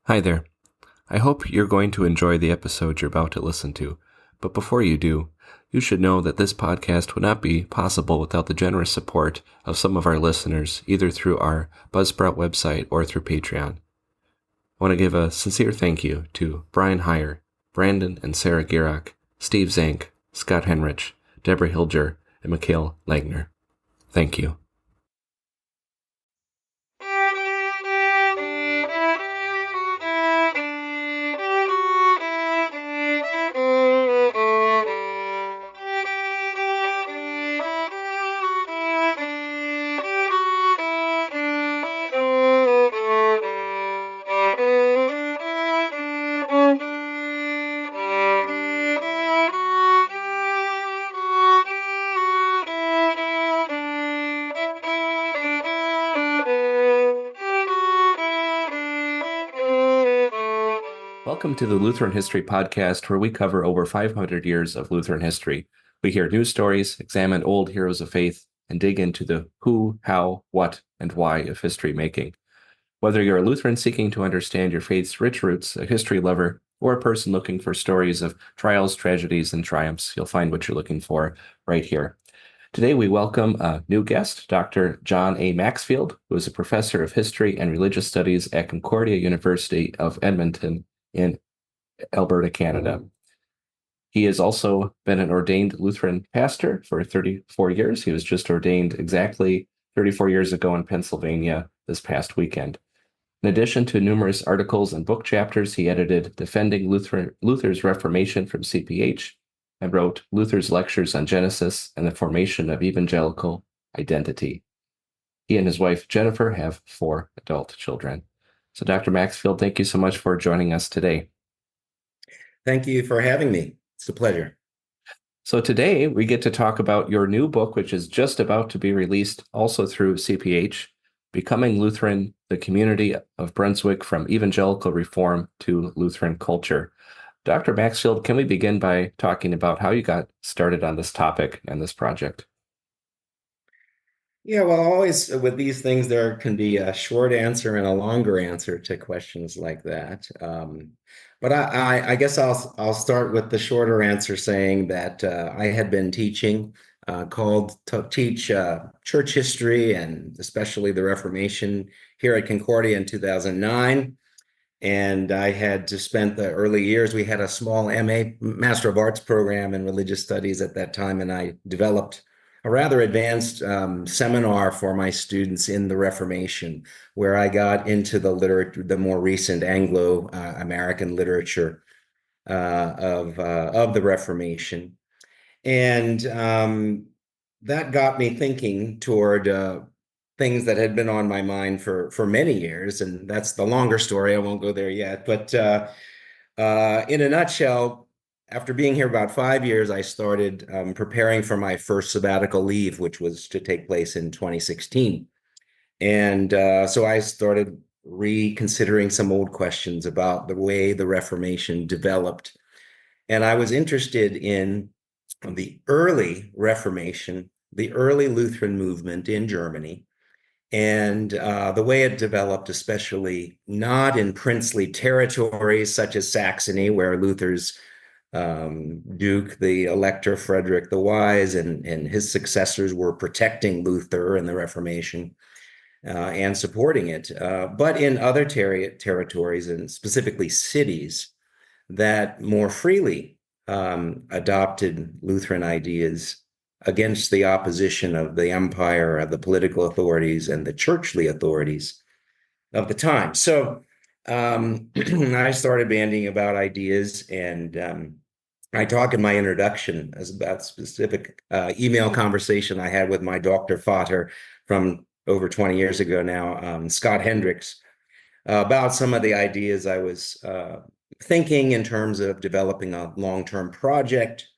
Hi there. I hope you're going to enjoy the episode you're about to listen to, but before you do, you should know that this podcast would not be possible without the generous support of some of our listeners, either through our Buzzsprout website or through Patreon. I want to give a sincere thank you to Brian Heyer, Brandon and Sarah Gierach, Steve Zank, Scott Henrich, Deborah Hilger, and Mikhail Langner. Thank you. Welcome to the Lutheran History Podcast, where we cover over 500 years of Lutheran history. We hear news stories, examine old heroes of faith, and dig into the who, how, what, and why of history making. Whether you're a Lutheran seeking to understand your faith's rich roots, a history lover, or a person looking for stories of trials, tragedies, and triumphs, you'll find what you're looking for right here. Today, we welcome a new guest, Dr. John A. Maxfield, who is a professor of history and religious studies at Concordia University of Edmonton in Alberta, Canada. He has also been an ordained Lutheran pastor for 34 years. He was just ordained exactly 34 years ago in Pennsylvania this past weekend. In addition to numerous articles and book chapters, he edited Defending Luther's Reformation from CPH and wrote Luther's Lectures on Genesis and the Formation of Evangelical Identity. He and his wife, Jennifer, have 4 adult children. So, Dr. Maxfield, thank you so much for joining us today. Thank you for having me. It's a pleasure. So today we get to talk about your new book, which is just about to be released also through CPH, Becoming Lutheran, the Community of Brunswick from Evangelical Reform to Lutheran Culture. Dr. Maxfield, can we begin by talking about how you got started on this topic and this project? Yeah, well, always with these things, there can be a short answer and a longer answer to questions like that. But I guess I'll start with the shorter answer, saying that I had been teaching, called to teach church history and especially the Reformation here at Concordia in 2009. And I had to spend the early years. We had a small MA, Master of Arts program in religious studies at that time, and I developed a rather advanced seminar for my students in the Reformation, where I got into the literature, the more recent Anglo-American literature of the Reformation, and that got me thinking toward things that had been on my mind for many years, and that's the longer story. I won't go there yet, but in a nutshell, after being here about 5 years, I started preparing for my first sabbatical leave, which was to take place in 2016. And so I started reconsidering some old questions about the way the Reformation developed. And I was interested in the early Reformation, the early Lutheran movement in Germany, and the way it developed, especially not in princely territories such as Saxony, where Luther's Duke, the Elector Frederick the Wise, and his successors were protecting Luther and the Reformation and supporting it, but in other territories, and specifically cities, that more freely adopted Lutheran ideas against the opposition of the empire, of the political authorities, and the churchly authorities of the time. So I started bandying about ideas, and I talk in my introduction as about specific email conversation I had with my Dr. Vater from over 20 years ago now, Scott Hendricks, about some of the ideas I was thinking in terms of developing a long-term project,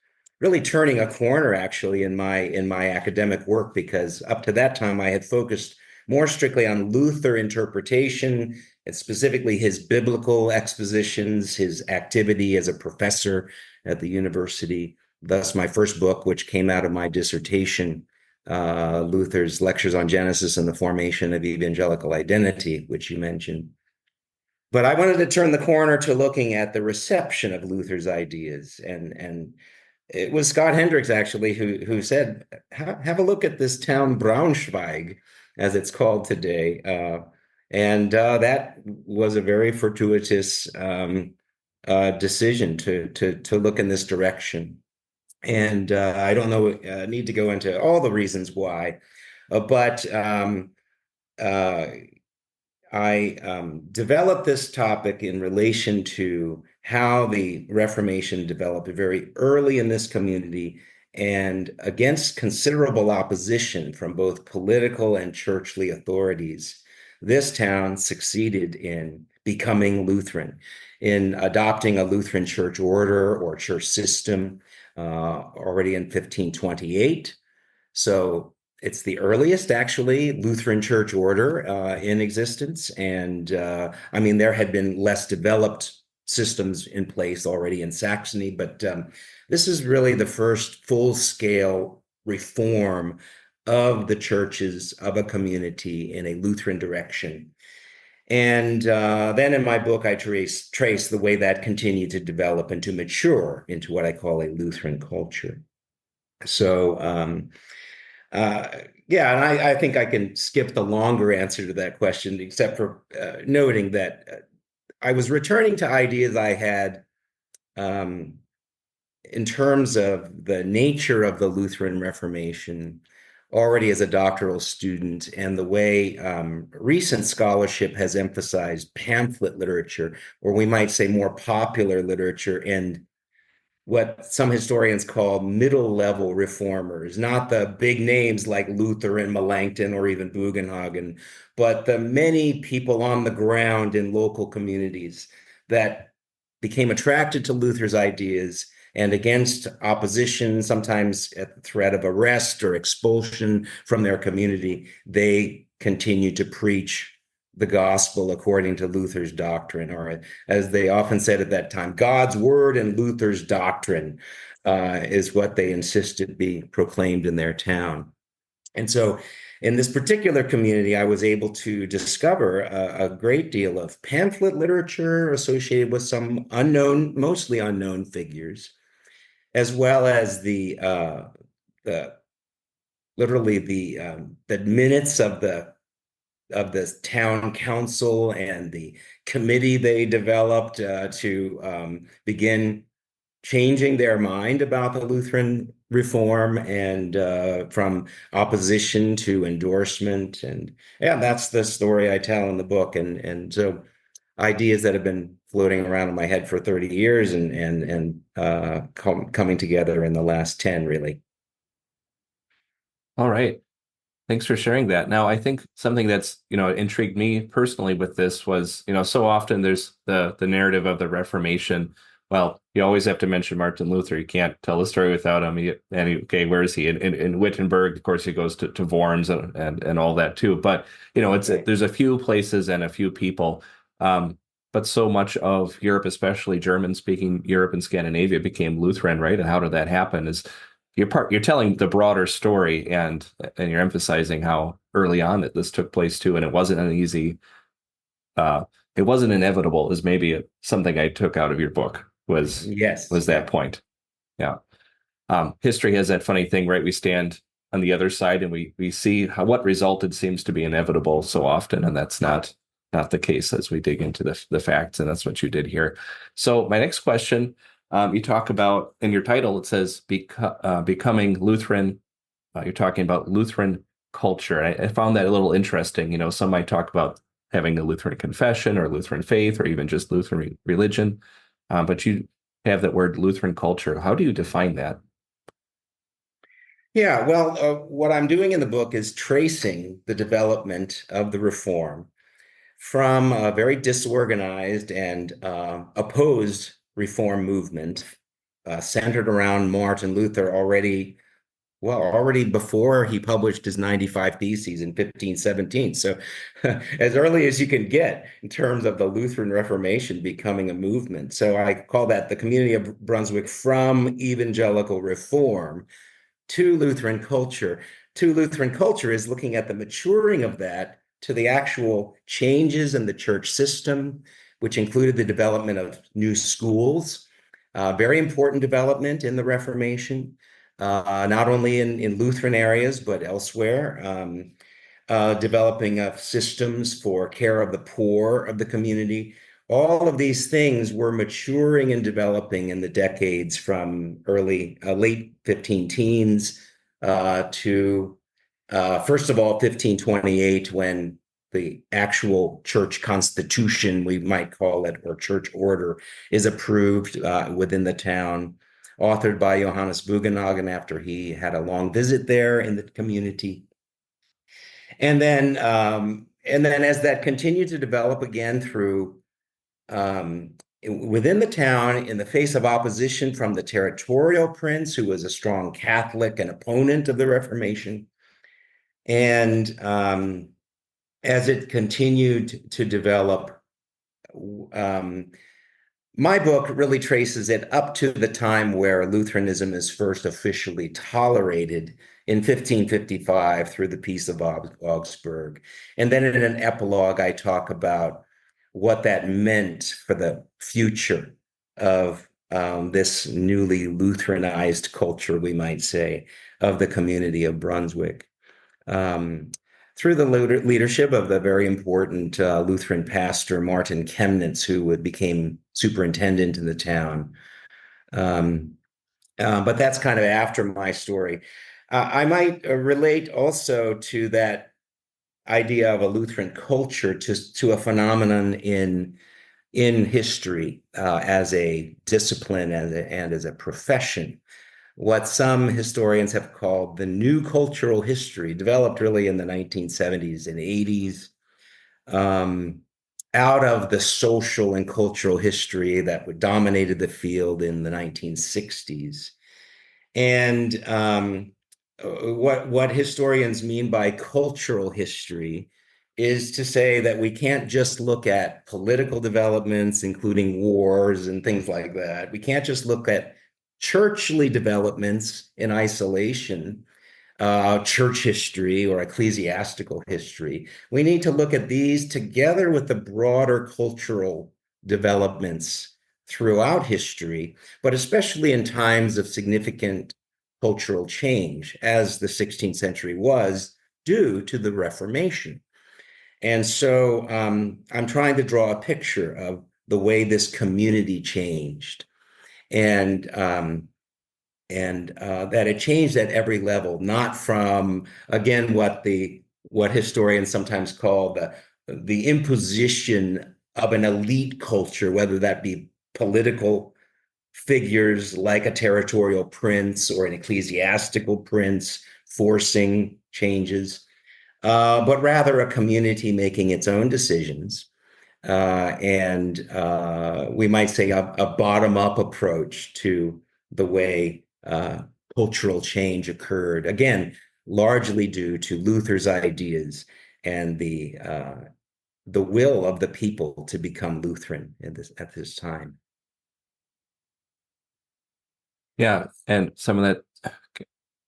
really turning a corner actually in my academic work, because up to that time I had focused more strictly on Luther interpretation, and specifically his biblical expositions, his activity as a professor at the university. Thus, my first book, which came out of my dissertation, Luther's Lectures on Genesis and the Formation of Evangelical Identity, which you mentioned. But I wanted to turn the corner to looking at the reception of Luther's ideas, and it was Scott Hendricks actually who said, "Have a look at this town Braunschweig, as it's called today," and that was a very fortuitous decision to look in this direction. And I don't know, need to go into all the reasons why, but uh, I developed this topic in relation to how the Reformation developed very early in this community and against considerable opposition from both political and churchly authorities. This town succeeded in becoming Lutheran, in adopting a Lutheran church order or church system already in 1528. So it's the earliest, actually, Lutheran church order in existence. And I mean, there had been less developed systems in place already in Saxony, but this is really the first full-scale reform of the churches of a community in a Lutheran direction. And then in my book, I trace the way that continued to develop and to mature into what I call a Lutheran culture. So, uh, yeah, and I think I can skip the longer answer to that question, except for noting that I was returning to ideas I had um, in terms of the nature of the Lutheran Reformation already as a doctoral student and the way recent scholarship has emphasized pamphlet literature, or we might say more popular literature, and what some historians call middle level reformers, not the big names like Luther and Melanchthon or even Bugenhagen, but the many people on the ground in local communities that became attracted to Luther's ideas and against opposition, sometimes at the threat of arrest or expulsion from their community, they continued to preach the gospel according to Luther's doctrine, or as they often said at that time, God's word and Luther's doctrine is what they insisted be proclaimed in their town. And so in this particular community, I was able to discover a great deal of pamphlet literature associated with some unknown, mostly unknown figures, as well as the literally the minutes of the town council and the committee they developed to begin changing their mind about the Lutheran reform and from opposition to endorsement. And yeah, that's the story I tell in the book. And so ideas that have been floating around in my head for 30 years and coming together in the last 10, really. All right. Thanks for sharing that. Now, I think something that's, intrigued me personally with this was, so often there's the narrative of the Reformation. Well, you always have to mention Martin Luther. You can't tell the story without him. Okay, where is he? In Wittenberg, of course, he goes to Worms and all that too. But, Right. there's a few places and a few people. But so much of Europe, especially German-speaking Europe and Scandinavia, became Lutheran, right? And how did that happen? Is you're telling the broader story and you're emphasizing how early on that this took place too, and it wasn't an easy uh it wasn't inevitable is maybe something I took out of your book Yes. was that Yeah. point. Yeah. History has that funny thing, right? We stand on the other side and we see how what resulted seems to be inevitable so often, and that's not the case as we dig into the facts, and that's what you did here. So my next question, you talk about in your title, it says Becoming Lutheran. You're talking about Lutheran culture. I found that a little interesting. Some might talk about having a Lutheran confession or Lutheran faith or even just Lutheran religion. But you have that word Lutheran culture. How do you define that? Yeah, well, what I'm doing in the book is tracing the development of the reform from a very disorganized and opposed reform movement centered around Martin Luther already before he published his 95 Theses in 1517. So as early as you can get in terms of the Lutheran Reformation becoming a movement. So I call that the community of Brunswick from evangelical reform to Lutheran culture. To Lutheran culture is looking at the maturing of that to the actual changes in the church system, which included the development of new schools, very important development in the Reformation, not only in Lutheran areas, but elsewhere, developing of systems for care of the poor of the community. All of these things were maturing and developing in the decades from late 15 teens to first of all, 1528, when the actual church constitution, we might call it, or church order, is approved within the town, authored by Johannes Bugenhagen after he had a long visit there in the community. And then as that continued to develop again through within the town, in the face of opposition from the territorial prince, who was a strong Catholic and opponent of the Reformation, and as it continued to develop, my book really traces it up to the time where Lutheranism is first officially tolerated in 1555 through the Peace of Augsburg. And then in an epilogue, I talk about what that meant for the future of this newly Lutheranized culture, we might say, of the community of Brunswick. Through the leadership of the very important Lutheran pastor, Martin Chemnitz, who became superintendent in the town. But that's kind of after my story. I might relate also to that idea of a Lutheran culture to a phenomenon in history as a discipline and as a profession. What some historians have called the new cultural history, developed really in the 1970s and 80s, out of the social and cultural history that dominated the field in the 1960s. And what historians mean by cultural history is to say that we can't just look at political developments, including wars and things like that. We can't just look at churchly developments in isolation, church history or ecclesiastical history. We need to look at these together with the broader cultural developments throughout history, but especially in times of significant cultural change, as the 16th century was due to the Reformation. And so I'm trying to draw a picture of the way this community changed. And that it changed at every level, not from, again, what historians sometimes call the imposition of an elite culture, whether that be political figures like a territorial prince or an ecclesiastical prince forcing changes, but rather a community making its own decisions. And we might say a bottom-up approach to the way cultural change occurred, again, largely due to Luther's ideas and the will of the people to become Lutheran at this time. Yeah, and some of that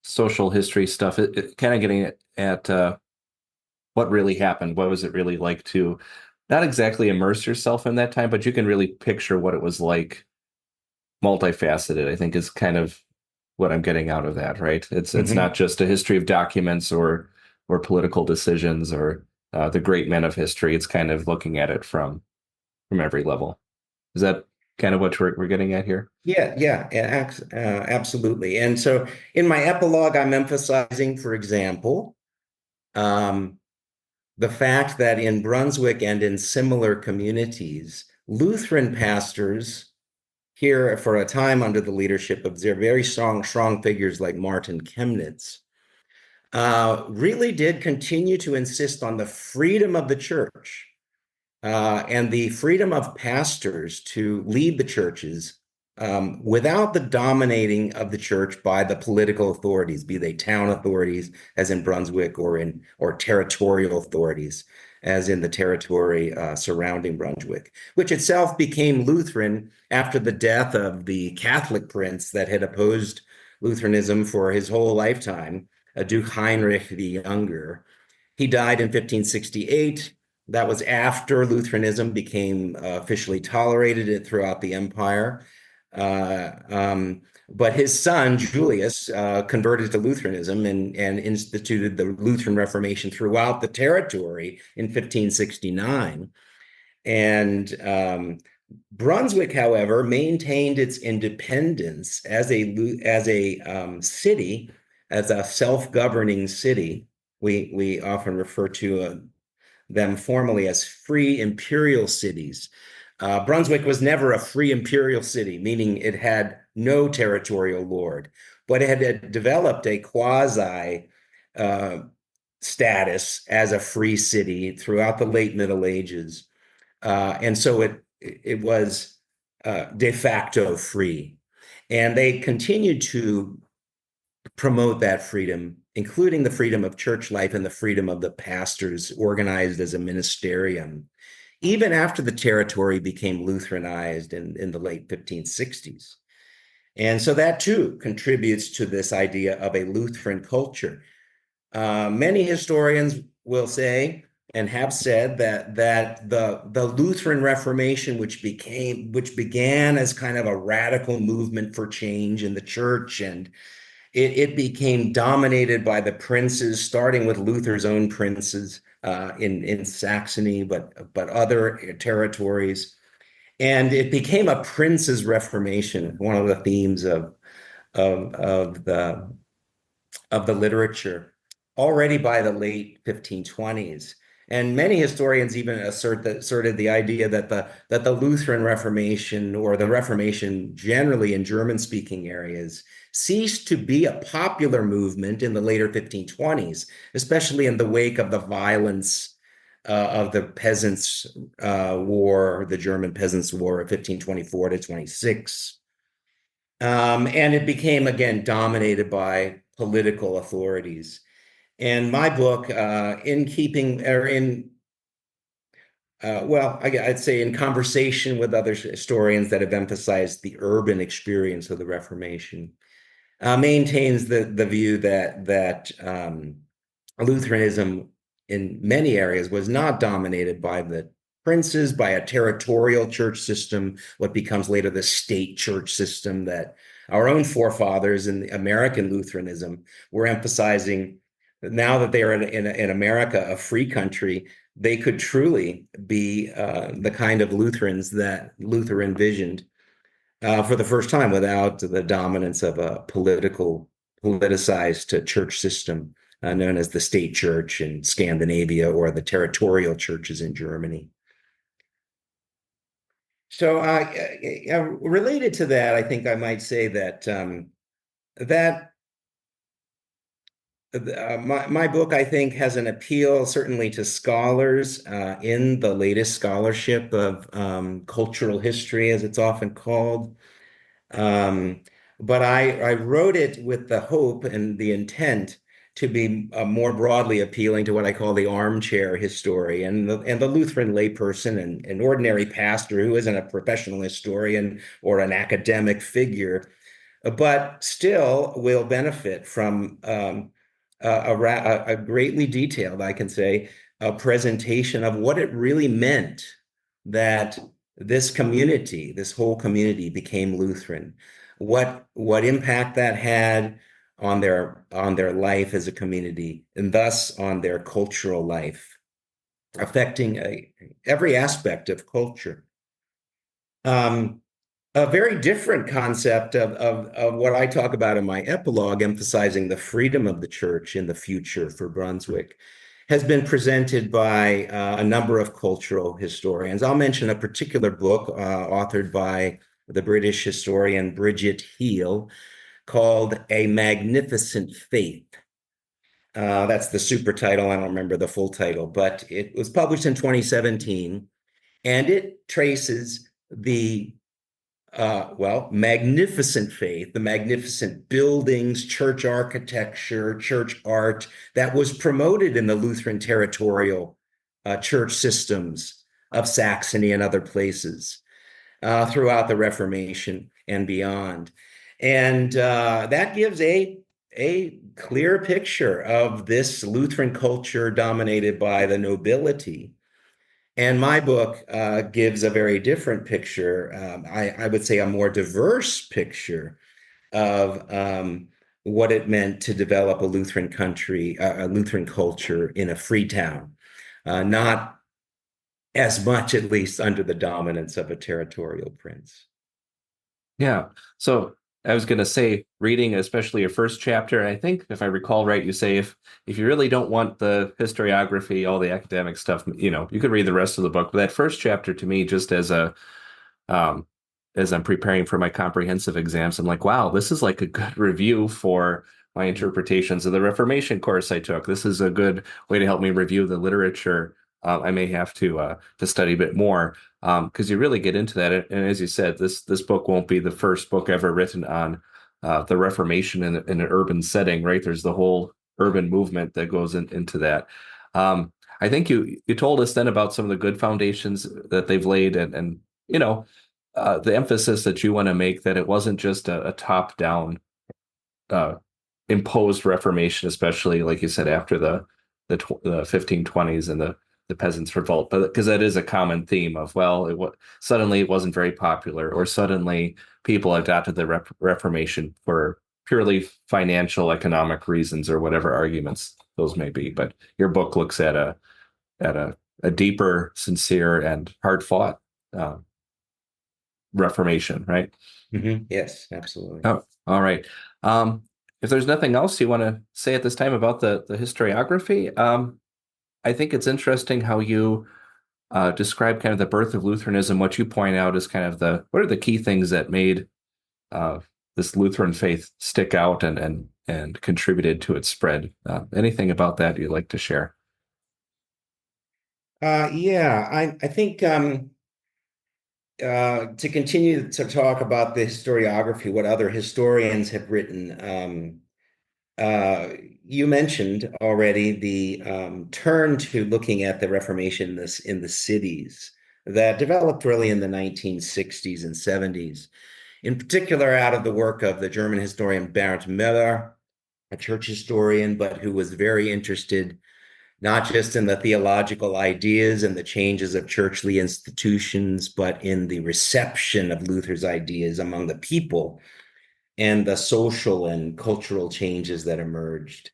social history stuff, it kind of getting at what really happened. What was it really like to not exactly immerse yourself in that time, but you can really picture what it was like, multifaceted, I think, is kind of what I'm getting out of that, right? It's not just a history of documents or political decisions or the great men of history. It's kind of looking at it from every level. Is that kind of what we're getting at here? Yeah, absolutely. And so in my epilogue, I'm emphasizing, for example, the fact that in Brunswick and in similar communities, Lutheran pastors here for a time under the leadership of their very strong figures like Martin Chemnitz, really did continue to insist on the freedom of the church and the freedom of pastors to lead the churches without the dominating of the church by the political authorities, be they town authorities, as in Brunswick, or territorial authorities, as in the territory surrounding Brunswick, which itself became Lutheran after the death of the Catholic prince that had opposed Lutheranism for his whole lifetime, Duke Heinrich the Younger. He died in 1568. That was after Lutheranism became officially tolerated throughout the empire. Uh, um, but his son, Julius, converted to Lutheranism and instituted the Lutheran Reformation throughout the territory in 1569. And Brunswick, however, maintained its independence as a city, as a self-governing city. We often refer to them formally as free imperial cities. Brunswick was never a free imperial city, meaning it had no territorial lord, but it had developed a quasi status as a free city throughout the late Middle Ages. And so it was de facto free. And they continued to promote that freedom, including the freedom of church life and the freedom of the pastors organized as a ministerium, even after the territory became Lutheranized in the late 1560s. And so that too contributes to this idea of a Lutheran culture. Many historians will say and have said that the Lutheran Reformation, which began as kind of a radical movement for change in the church, and it became dominated by the princes, starting with Luther's own princes in Saxony, but other territories, and it became a prince's Reformation, one of the themes of of the of the literature already by the late 1520s. And many historians even asserted the idea that the Lutheran Reformation, or the Reformation generally in German-speaking areas, ceased to be a popular movement in the later 1520s, especially in the wake of the violence of the Peasants' War, the German Peasants' War of 1524 to 26. And it became, again, dominated by political authorities. And my book, in keeping, or in, well, I'd say in conversation with other historians that have emphasized the urban experience of the Reformation, maintains the view that Lutheranism in many areas was not dominated by the princes, by a territorial church system, what becomes later the state church system that our own forefathers in American Lutheranism were emphasizing. Now that they are in America, a free country, they could truly be the kind of Lutherans that Luther envisioned for the first time, without the dominance of a politicized church system known as the state church in Scandinavia or the territorial churches in Germany. So, related to that, I think I might say that that my book, I think, has an appeal certainly to scholars in the latest scholarship of cultural history, as it's often called. Um, but I wrote it with the hope and the intent to be more broadly appealing to what I call the armchair historian and the Lutheran layperson and an ordinary pastor who isn't a professional historian or an academic figure, but still will benefit from a greatly detailed, I can say, a presentation of what it really meant that this community, this whole community, became Lutheran. What impact that had on their life as a community, and thus on their cultural life, affecting every aspect of culture. A very different concept of what I talk about in my epilogue, emphasizing the freedom of the church in the future for Brunswick, has been presented by a number of cultural historians. I'll mention a particular book authored by the British historian Bridget Heel called A Magnificent Faith. That's the super title. I don't remember the full title, but it was published in 2017, and it traces the magnificent faith, the magnificent buildings, church architecture, church art that was promoted in the Lutheran territorial church systems of Saxony and other places throughout the Reformation and beyond. And that gives a clear picture of this Lutheran culture dominated by the nobility And my book gives a very different picture. I would say a more diverse picture of what it meant to develop a Lutheran country, a Lutheran culture in a free town, not as much, at least, under the dominance of a territorial prince. Yeah. So I was going to say, reading especially your first chapter, I think if I recall right, you say if you really don't want the historiography, all the academic stuff, you could read the rest of the book. But that first chapter to me, just um, as I'm preparing for my comprehensive exams, I'm like, wow, this is like a good review for my interpretations of the Reformation course I took. This is a good way to help me review the literature. I may have to study a bit more because you really get into that. And as you said, this book won't be the first book ever written on the Reformation in an urban setting, right? There's the whole urban movement that goes into that. I think you told us then about some of the good foundations that they've laid, and the emphasis that you want to make that it wasn't just a top-down uh, imposed Reformation, especially like you said after the 1520s and the peasants' revolt, but because that is a common theme of, well, suddenly it wasn't very popular, or suddenly people adopted the Reformation for purely financial, economic reasons, or whatever arguments those may be. But your book looks at a deeper, sincere, and hard-fought uh, Reformation, right? Yes, absolutely. Oh, all right. Um, if there's nothing else you want to say at this time about the historiography, I think it's interesting how you describe kind of the birth of Lutheranism. What you point out is kind of what are the key things that made uh, this Lutheran faith stick out and contributed to its spread. Anything about that you'd like to share? Yeah, I think to continue to talk about the historiography, what other historians have written, uh, you mentioned already the turn to looking at the Reformation in the cities that developed really in the 1960s and 70s, in particular out of the work of the German historian Bernd Müller, a church historian, but who was very interested not just in the theological ideas and the changes of churchly institutions, but in the reception of Luther's ideas among the people and the social and cultural changes that emerged.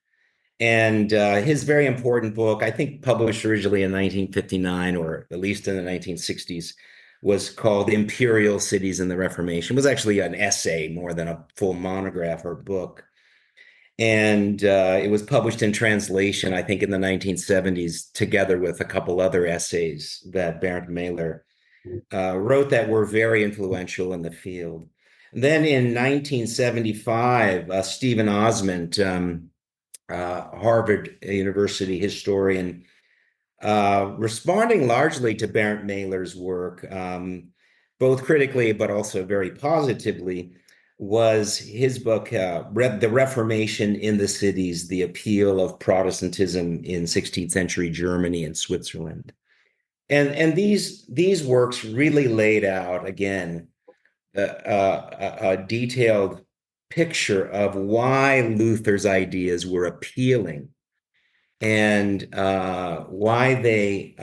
And his very important book, I think published originally in 1959, or at least in the 1960s, was called Imperial Cities in the Reformation. It was actually an essay more than a full monograph or book. And it was published in translation, I think, in the 1970s, together with a couple other essays that Bernd Mahler wrote that were very influential in the field. Then in 1975, Stephen Osmond, Harvard University historian, responding largely to Bernd Mahler's work, both critically but also very positively, was his book, The Reformation in the Cities, The Appeal of Protestantism in 16th Century Germany and Switzerland. And these works really laid out, again, a detailed picture of why Luther's ideas were appealing and why they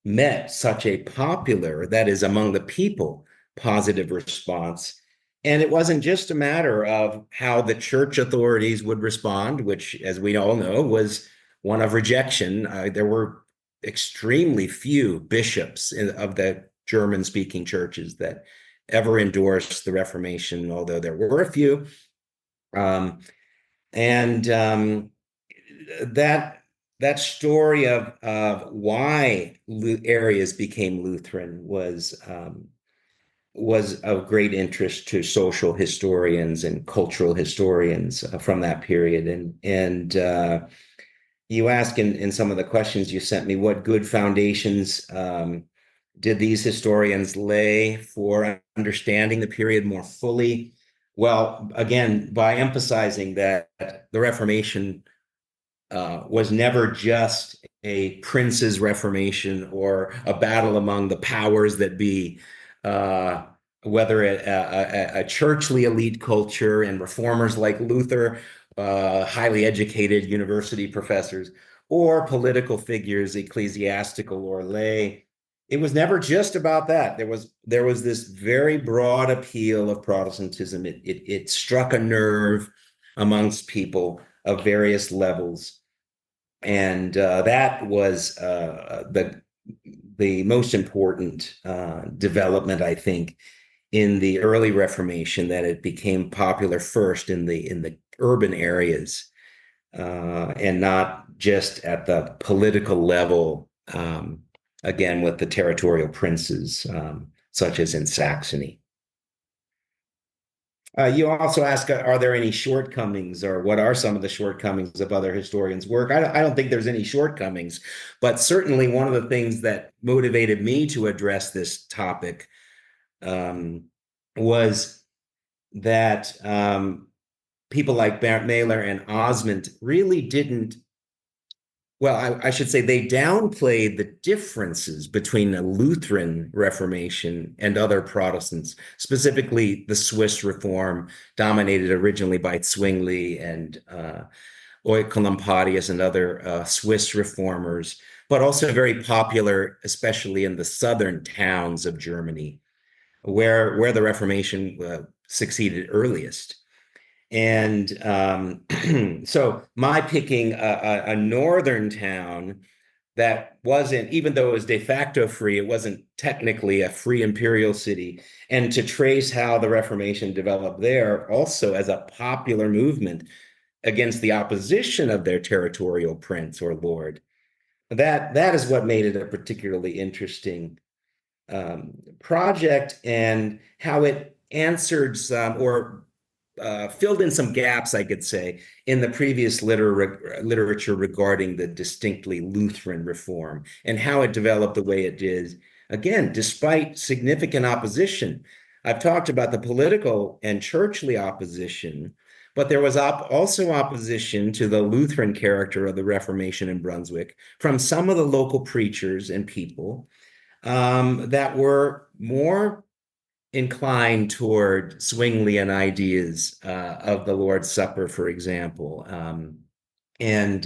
met such a popular, that is, among the people, positive response. And it wasn't just a matter of how the church authorities would respond, which, as we all know, was one of rejection. There were extremely few bishops of the German-speaking churches that ever endorsed the Reformation, although there were a few. And that story of why areas became Lutheran was of great interest to social historians and cultural historians from that period. And you ask in some of the questions you sent me, what good foundations did these historians lay for understanding the period more fully? Well, again, by emphasizing that the Reformation was never just a prince's reformation or a battle among the powers that be, whether a churchly elite culture and reformers like Luther, highly educated university professors, or political figures, ecclesiastical or lay, it was never just about that. There was this very broad appeal of Protestantism. It struck a nerve amongst people of various levels, and that was the most important development, I think, in the early Reformation, that it became popular first in the urban areas, and not just at the political level, again, with the territorial princes, such as in Saxony. You also ask, are there any shortcomings, or what are some of the shortcomings of other historians' work? I don't think there's any shortcomings, but certainly one of the things that motivated me to address this topic um, was that people like Bernd Mahler and Osmond really didn't, well, I should say they downplayed the differences between the Lutheran Reformation and other Protestants, specifically the Swiss Reform, dominated originally by Zwingli and Oecolampadius and other Swiss reformers, but also very popular, especially in the southern towns of Germany, where the Reformation succeeded earliest. And so my picking a northern town that wasn't, even though it was de facto free, it wasn't technically a free imperial city, and to trace how the Reformation developed there also as a popular movement against the opposition of their territorial prince or lord. That is what made it a particularly interesting project, and how it answered some, or filled in some gaps, I could say, in the previous literature regarding the distinctly Lutheran reform and how it developed the way it did, again, despite significant opposition. I've talked about the political and churchly opposition, but there was also opposition to the Lutheran character of the Reformation in Brunswick from some of the local preachers and people that were more inclined toward Zwinglian ideas of the Lord's Supper, for example, and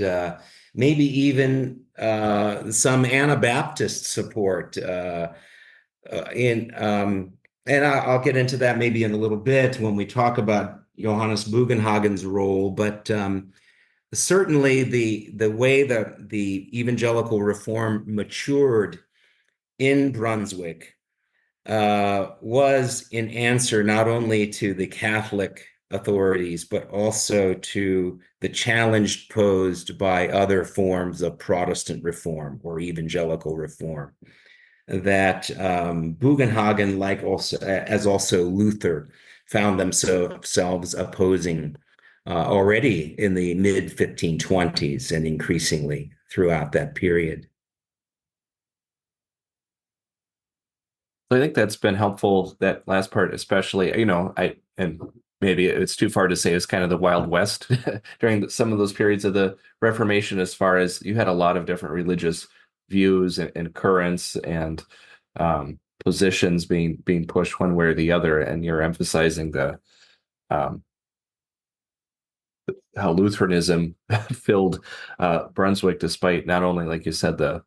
maybe even some Anabaptist support in. And I'll get into that maybe in a little bit when we talk about Johannes Bugenhagen's role, but certainly the way that the evangelical reform matured in Brunswick was in answer not only to the Catholic authorities, but also to the challenge posed by other forms of Protestant reform or evangelical reform that Bugenhagen, like also as also Luther, found themselves opposing already in the mid 1520s and increasingly throughout that period. So I think that's been helpful, that last part, especially, and maybe it's too far to say it's kind of the Wild West during some of those periods of the Reformation, as far as you had a lot of different religious views and currents and positions being pushed one way or the other, and you're emphasizing the um, how Lutheranism filled Brunswick, despite not only, like you said, the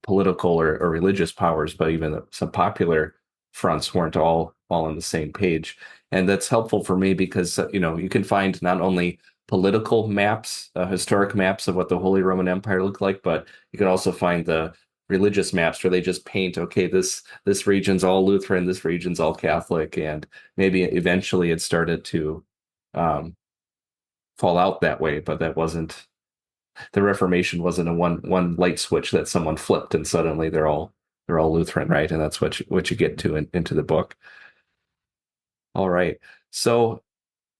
political or religious powers, but even some popular fronts weren't all on the same page. And that's helpful for me because, you can find not only political maps, historic maps of what the Holy Roman Empire looked like, but you can also find the religious maps where they just paint, okay, this region's all Lutheran, this region's all Catholic, and maybe eventually it started to um, fall out that way, but that wasn't the Reformation wasn't a one light switch that someone flipped and suddenly they're all Lutheran, right? And that's what you get to into the book. All right. So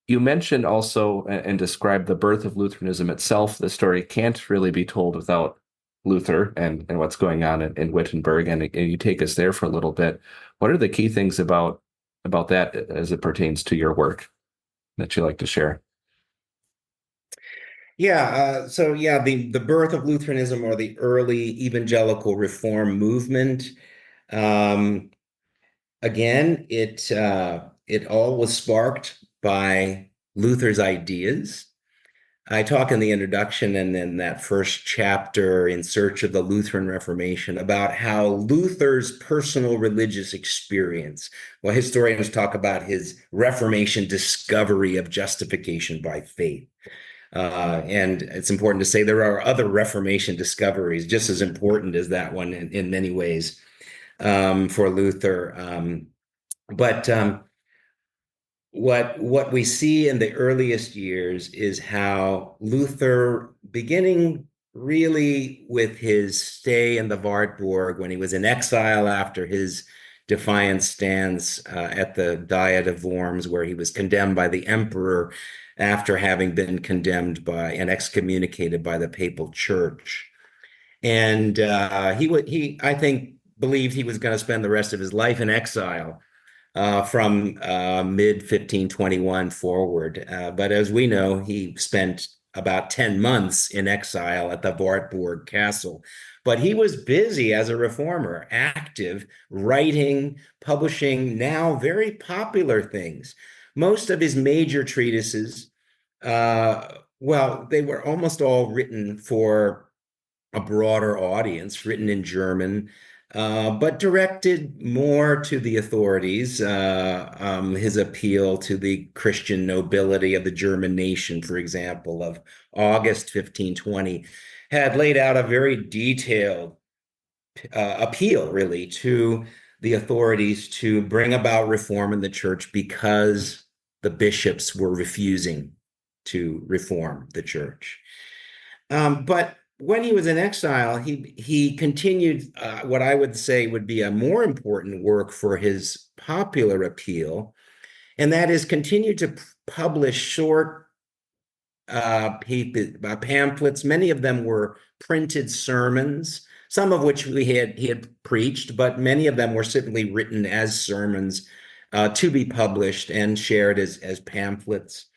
you mentioned also and described the birth of Lutheranism itself. The story can't really be told without Luther and what's going on in Wittenberg, and you take us there for a little bit. What are the key things about that as it pertains to your work that you like to share? Yeah, so yeah, the birth of Lutheranism, or the early evangelical reform movement. Um, Again, it all was sparked by Luther's ideas. I talk in the introduction and in that first chapter, In Search of the Lutheran Reformation, about how Luther's personal religious experience, well, historians talk about his Reformation discovery of justification by faith. And it's important to say there are other Reformation discoveries just as important as that one in many ways for Luther. But what we see in the earliest years is how Luther, beginning really with his stay in the Wartburg when he was in exile after his defiant stance at the Diet of Worms, where he was condemned by the emperor after having been condemned by and excommunicated by the papal church. And he I think believed he was going to spend the rest of his life in exile from mid 1521 forward. But as we know, he spent about 10 months in exile at the Wartburg Castle. But he was busy as a reformer, active, writing, publishing now very popular things. Most of his major treatises, well, they were almost all written for a broader audience, written in German, but directed more to the authorities. His appeal to the Christian nobility of the German nation, for example, of August 1520, had laid out a very detailed appeal, really, to the authorities to bring about reform in the church because the bishops were refusing to reform the church. But when he was in exile, he continued what I would say would be a more important work for his popular appeal, and that is continued to publish short pamphlets. Many of them were printed sermons, some of which he had preached, but many of them were simply written as sermons to be published and shared as pamphlets.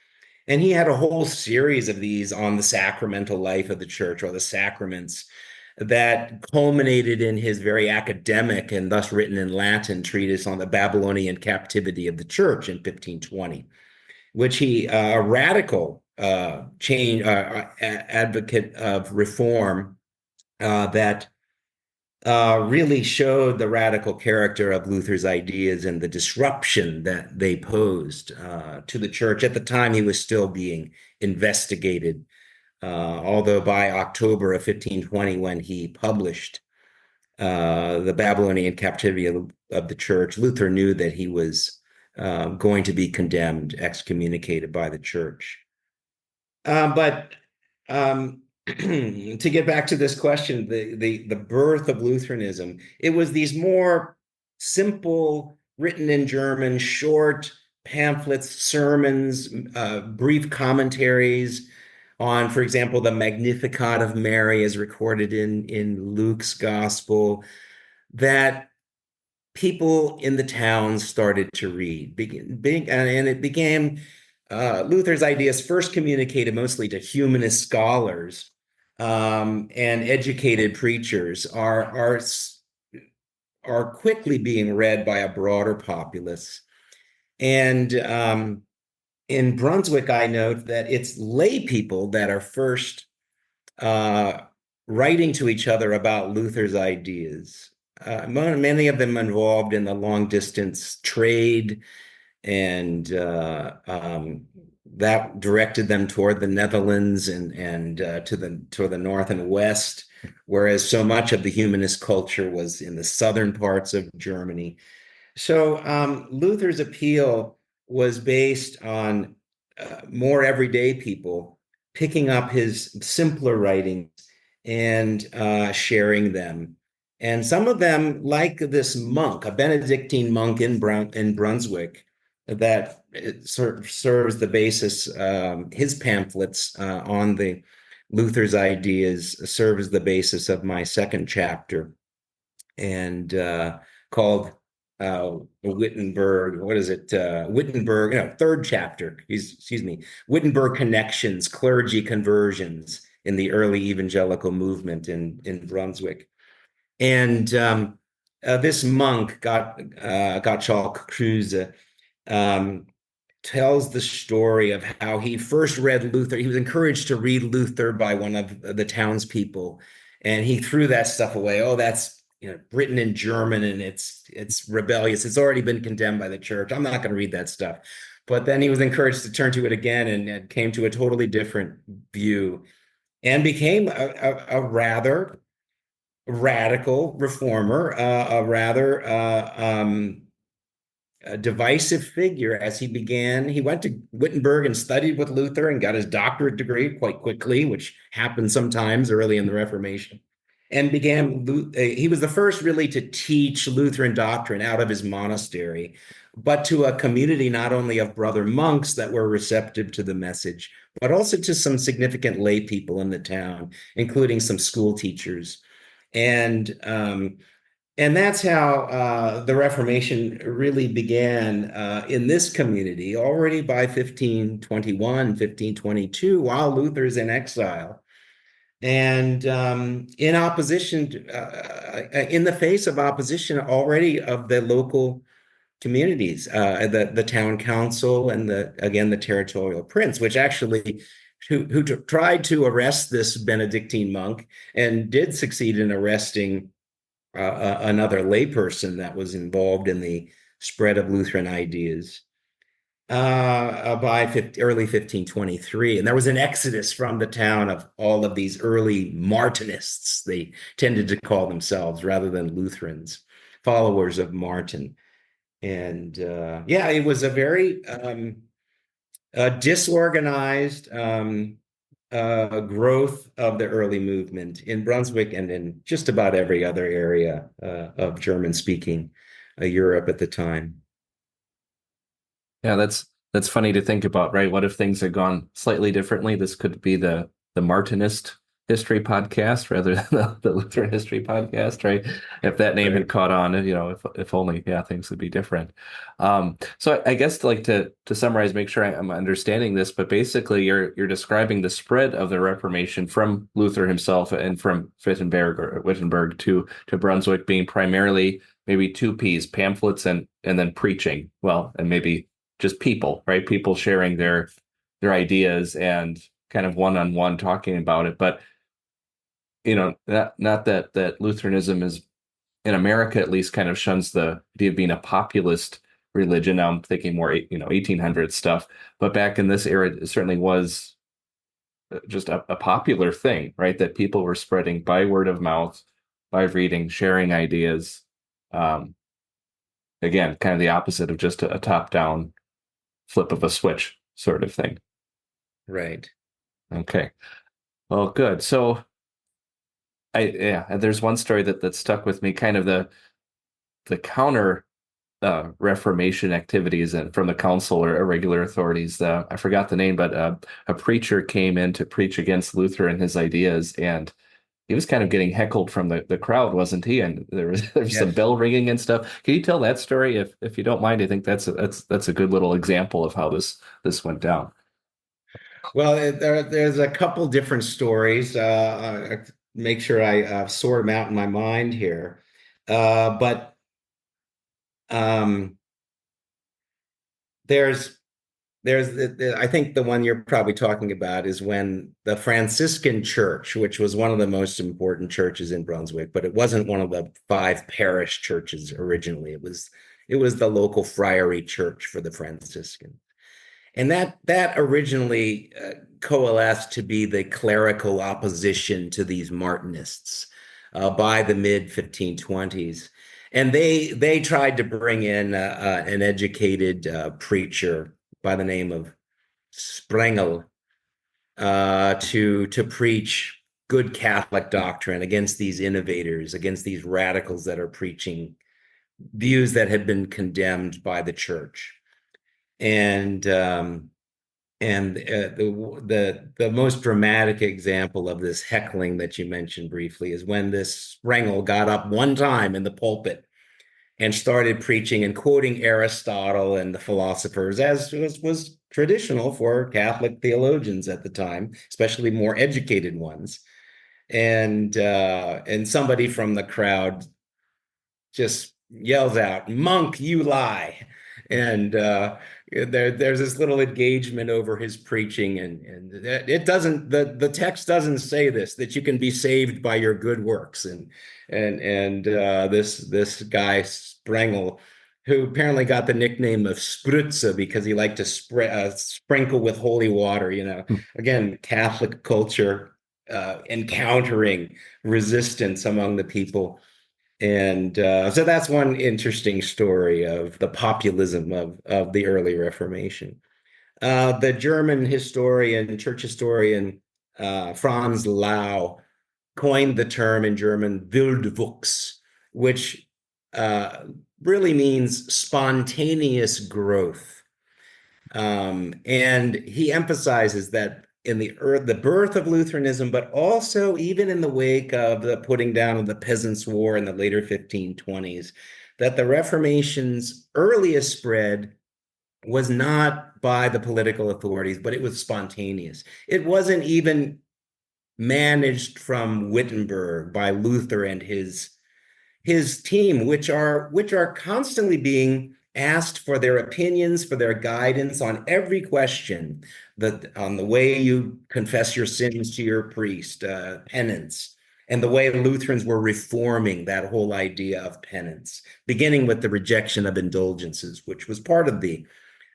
And he had a whole series of these on the sacramental life of the church, or the sacraments, that culminated in his very academic and thus written in Latin treatise on the Babylonian captivity of the church in 1520, which he, a radical change advocate of reform that really showed the radical character of Luther's ideas and the disruption that they posed to the church. At the time, he was still being investigated, although by October of 1520, when he published the Babylonian captivity of the church, Luther knew that he was going to be condemned, excommunicated by the church. But to get back to this question, the birth of Lutheranism, it was these more simple, written in German, short pamphlets, sermons, brief commentaries on, for example, the Magnificat of Mary as recorded in Luke's gospel, that people in the towns started to read. And it became Luther's ideas first communicated mostly to humanist scholars and educated preachers are quickly being read by a broader populace. And in Brunswick, I note that it's lay people that are first writing to each other about Luther's ideas. Many of them involved in the long distance trade, and that directed them toward the Netherlands and to the north and west, whereas so much of the humanist culture was in the southern parts of Germany. So Luther's appeal was based on more everyday people picking up his simpler writings and sharing them. And some of them, like this monk, a Benedictine monk in Brunswick, that serves the basis, his pamphlets on the Luther's ideas serve as the basis of my second chapter, and called Wittenberg. What is it? Wittenberg, no, third chapter, excuse me, Wittenberg Connections, Clergy Conversions in the Early Evangelical Movement in Brunswick. And this monk, Gottschalk Kruse, tells the story of how he first read Luther. He was encouraged to read Luther by one of the townspeople, and he threw that stuff away. Oh, that's written in German and it's rebellious. It's already been condemned by the church. I'm not going to read that stuff. But then he was encouraged to turn to it again and came to a totally different view and became a rather radical reformer, a rather a divisive figure as he began. He went to Wittenberg and studied with Luther and got his doctorate degree quite quickly, which happened sometimes early in the Reformation. And he was the first really to teach Lutheran doctrine out of his monastery, but to a community not only of brother monks that were receptive to the message, but also to some significant lay people in the town, including some school teachers. And that's how the Reformation really began in this community already by 1521, 1522, while Luther's in exile. And in opposition, in the face of opposition already of the local communities, the town council and the territorial prince, which actually who tried to arrest this Benedictine monk and did succeed in arresting another layperson that was involved in the spread of Lutheran ideas by early 1523. And there was an exodus from the town of all of these early Martinists, they tended to call themselves, rather than Lutherans, followers of Martin. And yeah, it was a very disorganized growth of the early movement in Brunswick and in just about every other area of German-speaking Europe at the time. Yeah, that's funny to think about, right? What if things had gone slightly differently? This could be the Martinist history podcast rather than the Lutheran history podcast, right? If that name had caught on, if only, yeah, things would be different. So I guess like to summarize, make sure I'm understanding this, but basically you're describing the spread of the Reformation from Luther himself and from Wittenberg to Brunswick being primarily maybe two P's, pamphlets and then preaching. Well, and maybe just people, right? People sharing their ideas and kind of one-on-one talking about it. But not that Lutheranism is, in America at least, kind of shuns the idea of being a populist religion. Now I'm thinking more 1800 stuff, but back in this era, it certainly was just a popular thing, right? That people were spreading by word of mouth, by reading, sharing ideas. Again, kind of the opposite of just a top-down flip of a switch sort of thing. Right. Okay. Well, good. So there's one story that stuck with me, kind of the counter Reformation activities and from the council or regular authorities. I forgot the name, but a preacher came in to preach against Luther and his ideas, and he was kind of getting heckled from the crowd, wasn't he? And there was some bell ringing and stuff. Can you tell that story if you don't mind? I think that's a good little example of how this went down. Well, there's a couple different stories. Make sure I sort them out in my mind here. But there's I think the one you're probably talking about is when the Franciscan Church, which was one of the most important churches in Brunswick, but it wasn't one of the 5 parish churches originally. It was the local friary church for the Franciscans. And that originally coalesced to be the clerical opposition to these Martinists by the mid 1520s. And they tried to bring in an educated preacher by the name of Sprengel to preach good Catholic doctrine against these innovators, against these radicals that are preaching views that had been condemned by the church. And the most dramatic example of this heckling that you mentioned briefly is when this Sprengel got up one time in the pulpit and started preaching and quoting Aristotle and the philosophers, as was traditional for Catholic theologians at the time, especially more educated ones. And somebody from the crowd just yells out, "Monk, you lie." And there's this little engagement over his preaching, and it doesn't, the text doesn't say this, that you can be saved by your good works. And this guy Sprengel, who apparently got the nickname of Sprutze because he liked to sprinkle with holy water, again, Catholic culture encountering resistance among the people. And so that's one interesting story of the populism of the early Reformation. The German historian, church historian, Franz Lau coined the term in German Wildwuchs, which uh, really means spontaneous growth. And he emphasizes that in the birth of Lutheranism, but also even in the wake of the putting down of the Peasants' War in the later 1520s, that the Reformation's earliest spread was not by the political authorities, but it was spontaneous. It wasn't even managed from Wittenberg by Luther and his team, which are constantly being asked for their opinions, for their guidance on every question, on the way you confess your sins to your priest, penance, and the way Lutherans were reforming that whole idea of penance, beginning with the rejection of indulgences, which was part of the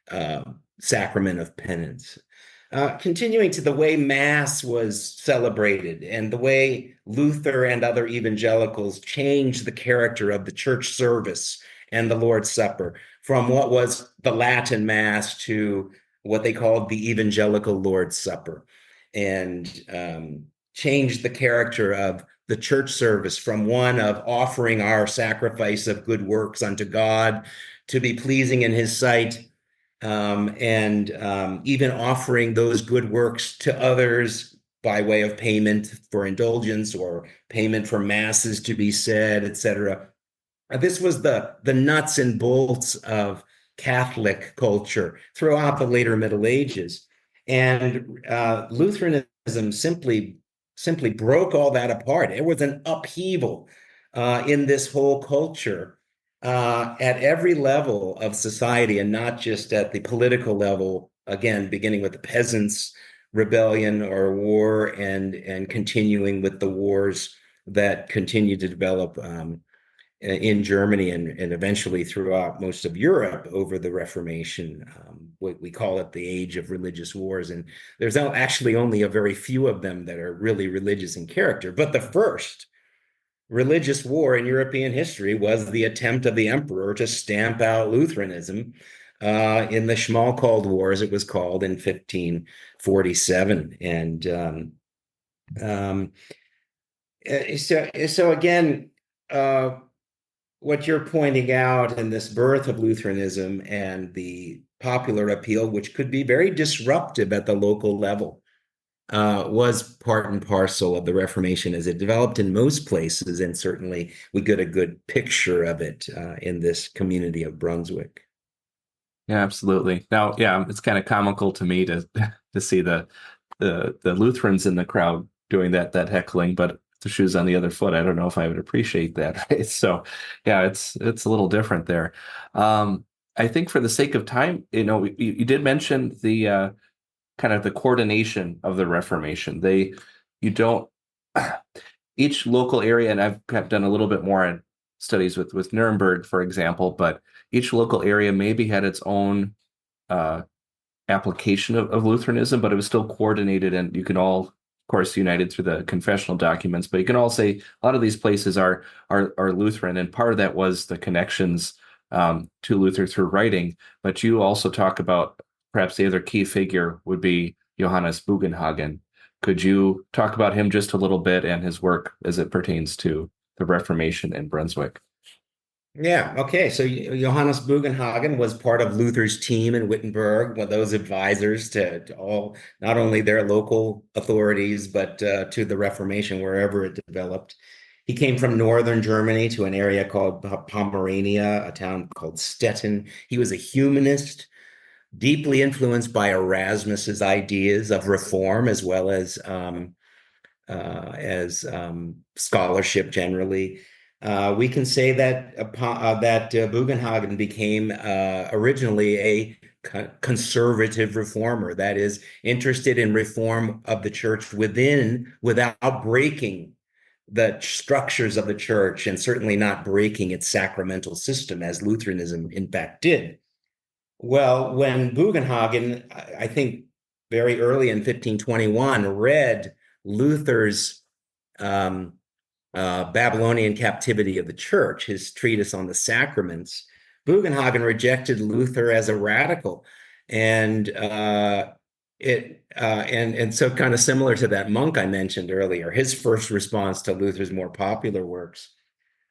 uh, sacrament of penance. Continuing to the way Mass was celebrated and the way Luther and other evangelicals changed the character of the church service and the Lord's Supper from what was the Latin Mass to what they called the Evangelical Lord's Supper, and changed the character of the church service from one of offering our sacrifice of good works unto God to be pleasing in his sight, and even offering those good works to others by way of payment for indulgence or payment for masses to be said, etc. This was the nuts and bolts of Catholic culture throughout the later Middle Ages, and Lutheranism simply broke all that apart. It was an upheaval in this whole culture at every level of society, and not just at the political level, again, beginning with the peasants' rebellion or war, and continuing with the wars that continued to develop in Germany, and eventually throughout most of Europe over the Reformation. We call it the Age of Religious Wars. And there's actually only a very few of them that are really religious in character. But the first religious war in European history was the attempt of the emperor to stamp out Lutheranism in the Schmalkald War, as it was called, in 1547. And so again, what you're pointing out in this birth of Lutheranism and the popular appeal, which could be very disruptive at the local level, was part and parcel of the Reformation as it developed in most places. And certainly we get a good picture of it in this community of Brunswick. Yeah, absolutely. Now, yeah, it's kind of comical to me to see the Lutherans in the crowd doing that heckling, but the shoes on the other foot. I don't know if I would appreciate that. Right? So, yeah, it's a little different there. I think for the sake of time, you did mention the kind of the coordination of the Reformation. You don't each local area, and I've done a little bit more in studies with Nuremberg, for example, but each local area maybe had its own uh, application of Lutheranism, but it was still coordinated, and you can all, of course, united through the confessional documents. But you can all say a lot of these places are Lutheran, and part of that was the connections to Luther through writing. But you also talk about perhaps the other key figure would be Johannes Bugenhagen. Could you talk about him just a little bit and his work as it pertains to the Reformation in Brunswick? Yeah, okay. So Johannes Bugenhagen was part of Luther's team in Wittenberg, one of those advisors to all, not only their local authorities, but to the Reformation wherever it developed. He came from northern Germany to an area called Pomerania, a town called Stettin. He was a humanist, deeply influenced by Erasmus's ideas of reform, as well as scholarship generally. We can say that Bugenhagen became originally a conservative reformer, that is, interested in reform of the church without breaking the structures of the church, and certainly not breaking its sacramental system, as Lutheranism in fact did. Well, when Bugenhagen, I think very early in 1521, read Luther's um, Babylonian Captivity of the Church, his treatise on the sacraments, Bugenhagen rejected Luther as a radical, and so kind of similar to that monk I mentioned earlier. His first response to Luther's more popular works,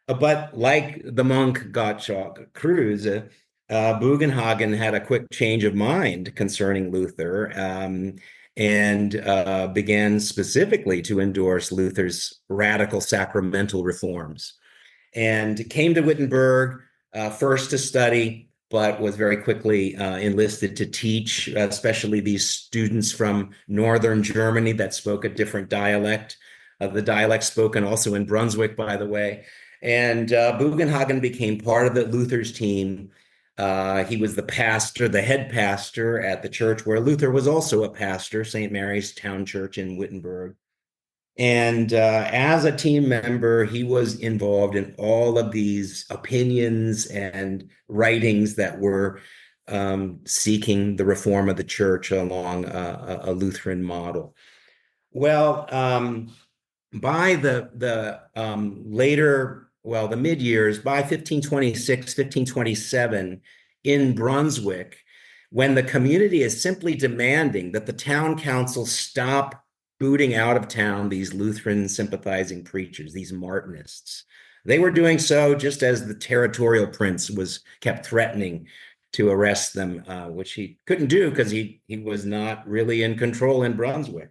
but like the monk Gottschalk Cruz, Bugenhagen had a quick change of mind concerning Luther, and began specifically to endorse Luther's radical sacramental reforms, and came to Wittenberg first to study, but was very quickly enlisted to teach, especially these students from northern Germany that spoke a different dialect, the dialect spoken also in Brunswick, by the way. And Bugenhagen became part of the Luther's team. He was the pastor, the head pastor at the church where Luther was also a pastor, St. Mary's Town Church in Wittenberg. And as a team member, he was involved in all of these opinions and writings that were seeking the reform of the church along a Lutheran model. Well, by the mid years, by 1526, 1527, in Brunswick, when the community is simply demanding that the town council stop booting out of town these Lutheran sympathizing preachers, these Martinists. They were doing so just as the territorial prince was kept threatening to arrest them, which he couldn't do because he was not really in control in Brunswick.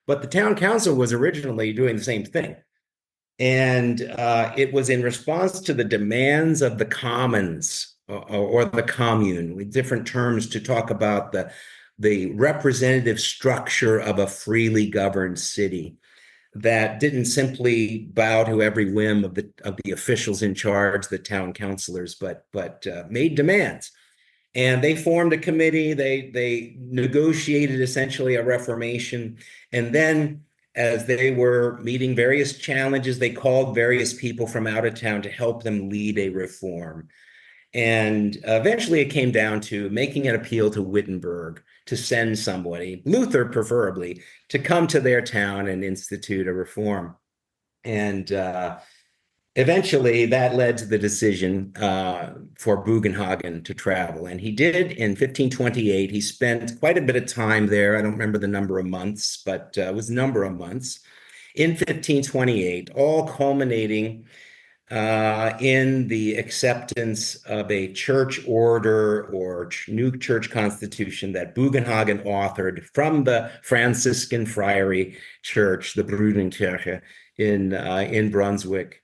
But the town council was originally doing the same thing. And it was in response to the demands of the commons or the commune, with different terms to talk about the representative structure of a freely governed city that didn't simply bow to every whim of the officials in charge, the town councilors, but made demands. And they formed a committee. They negotiated essentially a reformation, and then, as they were meeting various challenges, they called various people from out of town to help them lead a reform. And eventually it came down to making an appeal to Wittenberg to send somebody, Luther preferably, to come to their town and institute a reform. And eventually that led to the decision for Bugenhagen to travel. And he did in 1528. He spent quite a bit of time there. I don't remember the number of months, but it was a number of months in 1528, all culminating in the acceptance of a church order or new church constitution that Bugenhagen authored from the Franciscan Friary Church, the Brudenkirche in Brunswick,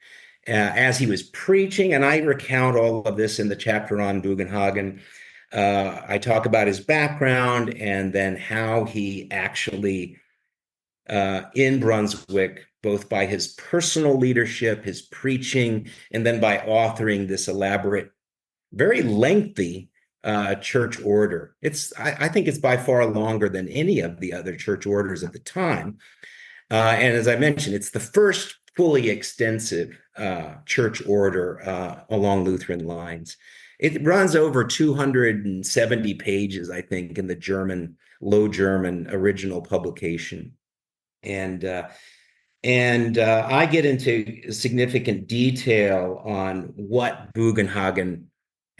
as he was preaching. And I recount all of this in the chapter on Bugenhagen. I talk about his background and then how he actually, in Brunswick, both by his personal leadership, his preaching, and then by authoring this elaborate, very lengthy church order. I think it's by far longer than any of the other church orders at the time. And as I mentioned, it's the first fully extensive church order along Lutheran lines. It runs over 270 pages, I think, in the Low German original publication. And I get into significant detail on what Bugenhagen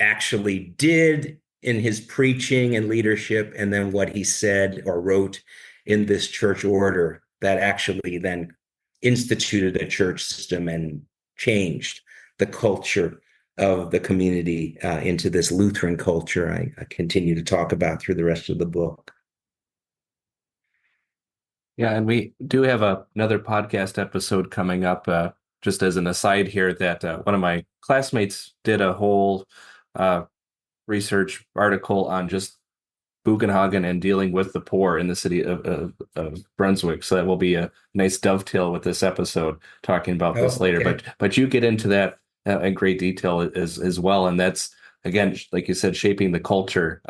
actually did in his preaching and leadership, and then what he said or wrote in this church order that actually then instituted a church system and changed the culture of the community into this Lutheran culture I continue to talk about through the rest of the book. Yeah, and we do have another podcast episode coming up. Just as an aside here, that one of my classmates did a whole research article on just Bugenhagen and dealing with the poor in the city of Brunswick. So that will be a nice dovetail with this episode, talking about this Oh, later. okay. But you get into that in great detail as well, and that's again, like you said, shaping the culture.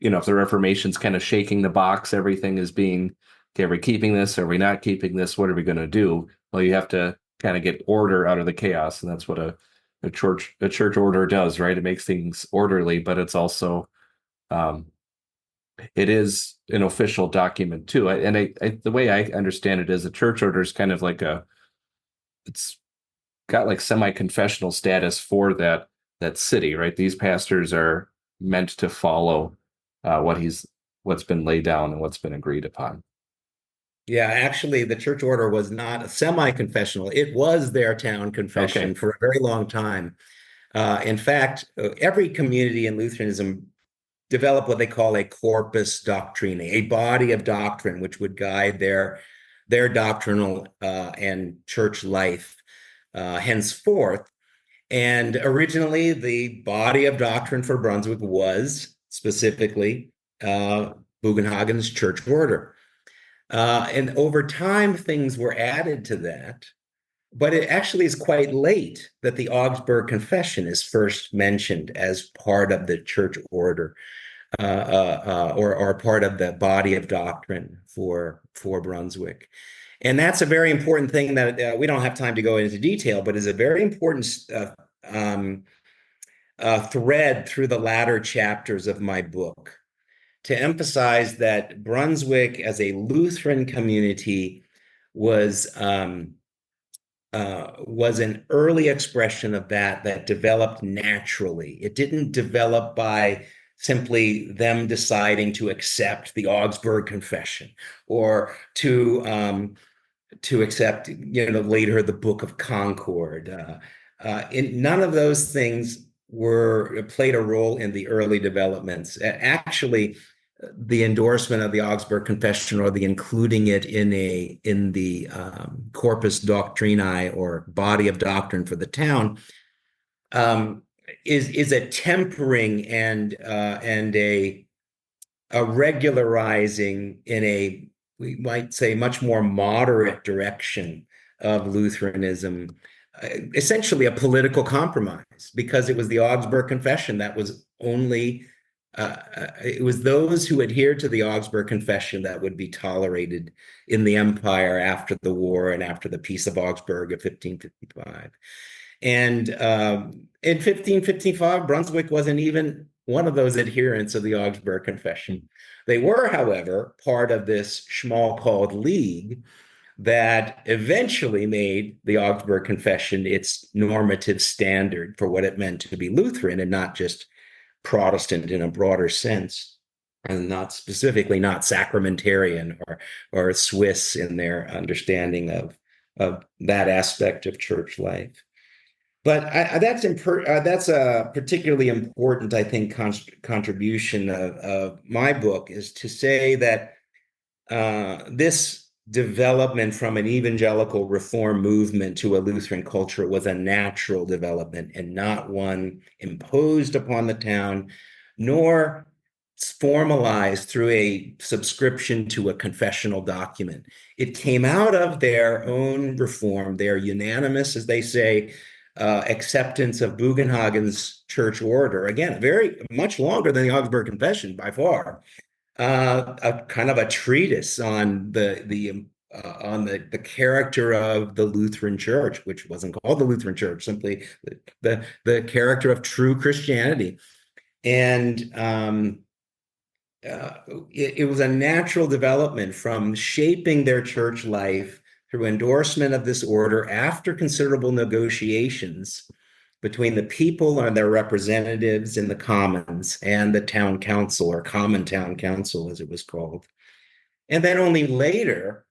If the Reformation's kind of shaking the box, everything is being, okay, are we keeping this? Are we not keeping this? What are we going to do? Well, you have to kind of get order out of the chaos, and that's what a church order does, right? It makes things orderly, but it's also um, it is an official document too. The way I understand it is a church order is kind of like it's got like semi-confessional status for that city, right? These pastors are meant to follow what's been laid down and what's been agreed upon. Yeah, actually, the church order was not a semi-confessional. It was their town confession Okay. for a very long time. In fact, every community in Lutheranism developed what they call a corpus doctrinae, a body of doctrine which would guide their doctrinal and church life henceforth. And originally, the body of doctrine for Brunswick was specifically Bugenhagen's church order. And over time, things were added to that. But it actually is quite late that the Augsburg Confession is first mentioned as part of the church order, or part of the body of doctrine for Brunswick. And that's a very important thing that we don't have time to go into detail, but is a very important um, thread through the latter chapters of my book, to emphasize that Brunswick as a Lutheran community was an early expression of that developed naturally. It didn't develop by simply them deciding to accept the Augsburg Confession, or to accept, later the Book of Concord. None of those things played a role in the early developments. Actually, the endorsement of the Augsburg Confession, or the including it in the corpus doctrinae, or body of doctrine for the town, is a tempering and a regularizing in a, we might say, much more moderate direction of Lutheranism, essentially a political compromise, because it was the Augsburg Confession that was only, it was those who adhered to the Augsburg Confession that would be tolerated in the empire after the war and after the Peace of Augsburg of 1555. And in 1555, Brunswick wasn't even one of those adherents of the Augsburg Confession. They were, however, part of this Schmalkald League that eventually made the Augsburg Confession its normative standard for what it meant to be Lutheran, and not just Protestant in a broader sense, and not specifically not sacramentarian or Swiss in their understanding of that aspect of church life. But that's a particularly important, I think, contribution of my book, is to say that this development from an evangelical reform movement to a Lutheran culture was a natural development, and not one imposed upon the town, nor formalized through a subscription to a confessional document. It came out of their own reform, their unanimous, as they say, acceptance of Bugenhagen's church order. Again, very much longer than the Augsburg Confession by far. A kind of a treatise on the character of the Lutheran Church, which wasn't called the Lutheran Church, simply the character of true Christianity. And it was a natural development from shaping their church life through endorsement of this order after considerable negotiations between the people and their representatives in the commons and the town council, or common town council, as it was called. And then only later,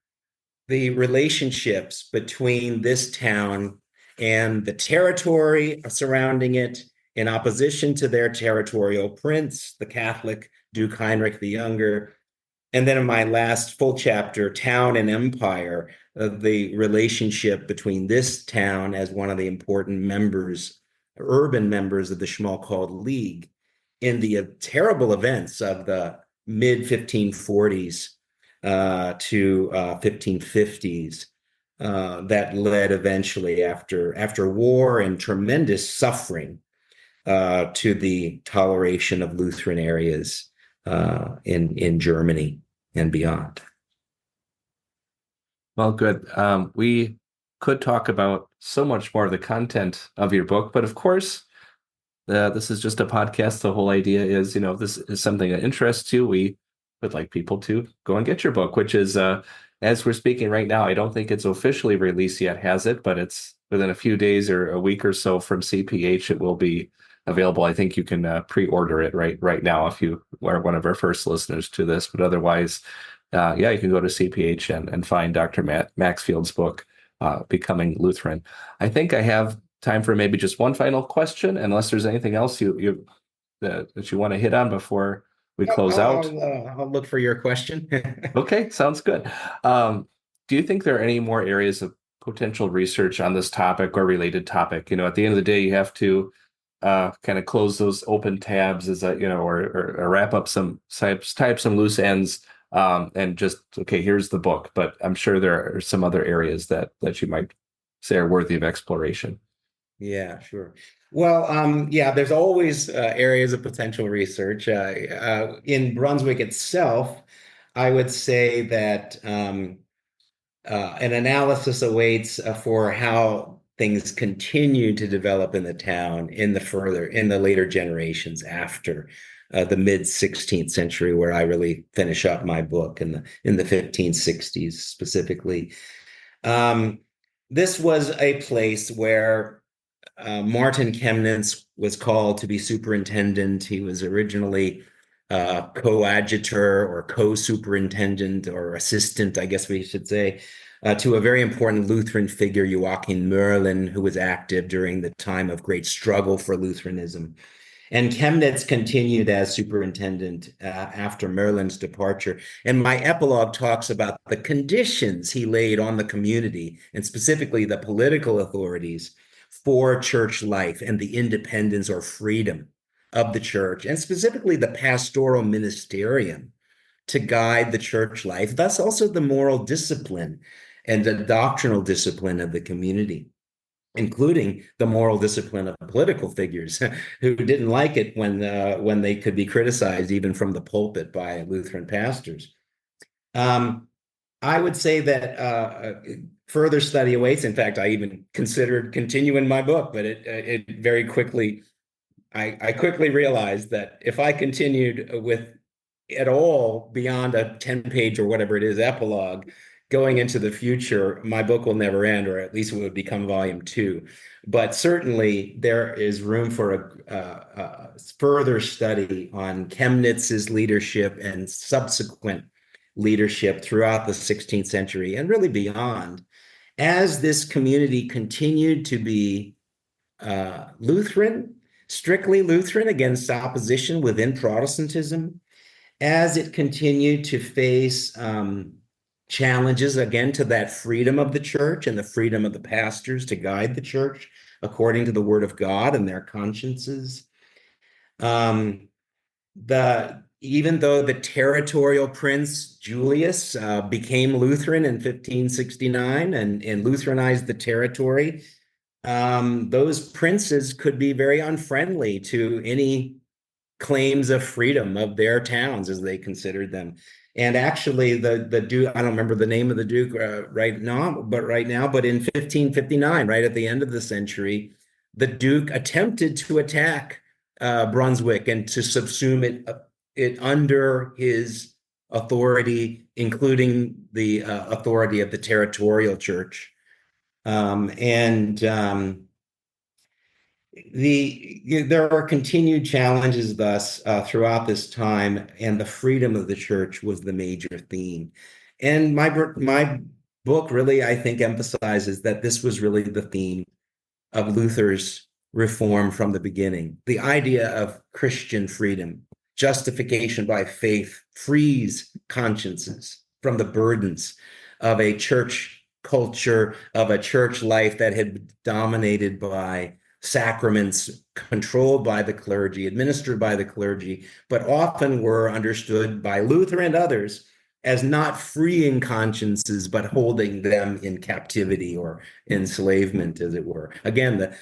the relationships between this town and the territory surrounding it, in opposition to their territorial prince, the Catholic Duke Heinrich the Younger. And then in my last full chapter, Town and Empire, the relationship between this town as one of the important urban members of the Schmalkald League, in the terrible events of the mid 1540s to 1550s that led eventually, after war and tremendous suffering, to the toleration of Lutheran areas in Germany and beyond. Well, good. We could talk about so much more of the content of your book, but of course, this is just a podcast. The whole idea is, if this is something that interests you, we would like people to go and get your book, which is, as we're speaking right now, I don't think it's officially released yet, has it? But it's within a few days or a week or so from CPH, it will be available. I think you can pre-order it right now if you are one of our first listeners to this. But otherwise, you can go to CPH and find Dr. Maxfield's book, Becoming Lutheran. I think I have time for maybe just one final question, unless there's anything else that you want to hit on before we close out. I'll look for your question. Okay, sounds good. Do you think there are any more areas of potential research on this topic or related topic? At the end of the day, you have to kind of close those open tabs, or wrap up type some loose ends, and just, okay, here's the book. But I'm sure there are some other areas that you might say are worthy of exploration. Yeah, sure. Well, there's always areas of potential research. In Brunswick itself, I would say that an analysis awaits for how things continue to develop in the town in the later generations after the mid 16th century, where I really finish up my book in the 1560s specifically. This was a place where Martin Chemnitz was called to be superintendent. He was originally coadjutor or co-superintendent or assistant, I guess we should say, to a very important Lutheran figure, Joachim Merlin, who was active during the time of great struggle for Lutheranism. And Chemnitz continued as superintendent after Merlin's departure. And my epilogue talks about the conditions he laid on the community, and specifically the political authorities, for church life and the independence or freedom of the church, and specifically the pastoral ministerium to guide the church life, thus also the moral discipline and the doctrinal discipline of the community, including the moral discipline of political figures who didn't like it when they could be criticized even from the pulpit by Lutheran pastors. I would say that further study awaits. In fact, I even considered continuing my book, but it very quickly, I quickly realized that if I continued with at all beyond a 10-page or whatever it is epilogue going into the future, my book will never end, or at least it would become volume 2. But certainly there is room for a further study on Chemnitz's leadership and subsequent leadership throughout the 16th century and really beyond, as this community continued to be Lutheran, strictly Lutheran against opposition within Protestantism, as it continued to face challenges again to that freedom of the church and the freedom of the pastors to guide the church according to the word of God and their consciences. Even though the territorial prince Julius became Lutheran in 1569 and Lutheranized the territory, those princes could be very unfriendly to any claims of freedom of their towns as they considered them. And actually, the Duke, I don't remember the name of the Duke right now, but in 1559, right at the end of the century, the Duke attempted to attack Brunswick and to subsume it under his authority, including the authority of the territorial church. There are continued challenges thus throughout this time, and the freedom of the church was the major theme. And my book really, I think, emphasizes that this was really the theme of Luther's reform from the beginning. The idea of Christian freedom, justification by faith, frees consciences from the burdens of a church culture, of a church life that had been dominated by sacraments controlled by the clergy, administered by the clergy, but often were understood by Luther and others as not freeing consciences, but holding them in captivity or enslavement, as it were. Again, the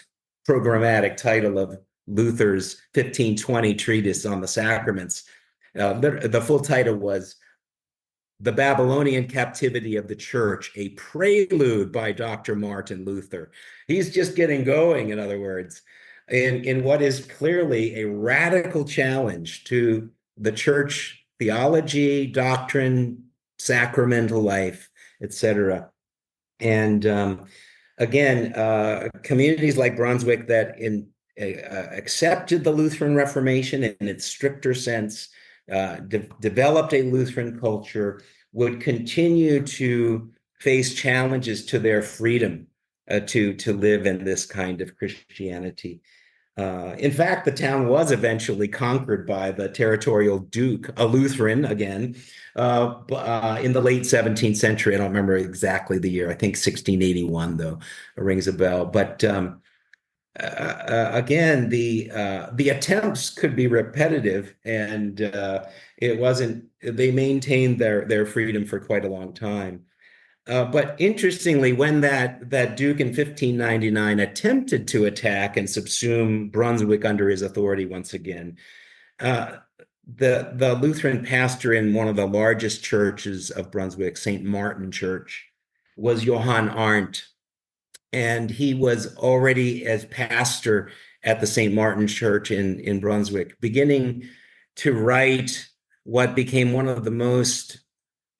programmatic title of Luther's 1520 treatise on the sacraments, the full title was The Babylonian Captivity of the Church, a Prelude by Dr. Martin Luther. He's just getting going, in other words, in what is clearly a radical challenge to the church theology, doctrine, sacramental life, etc. And again, communities like Brunswick that accepted the Lutheran Reformation in its stricter sense, developed a Lutheran culture, would continue to face challenges to their freedom to live in this kind of Christianity. In fact, the town was eventually conquered by the territorial duke, a Lutheran again, in the late 17th century. I don't remember exactly the year. I think 1681, though, rings a bell. But again, the attempts could be repetitive, and it wasn't. They maintained their freedom for quite a long time. But interestingly, when that Duke in 1599 attempted to attack and subsume Brunswick under his authority once again, the Lutheran pastor in one of the largest churches of Brunswick, St. Martin Church, was Johann Arndt. And he was already as pastor at the St. Martin Church in Brunswick, beginning to write what became one of the most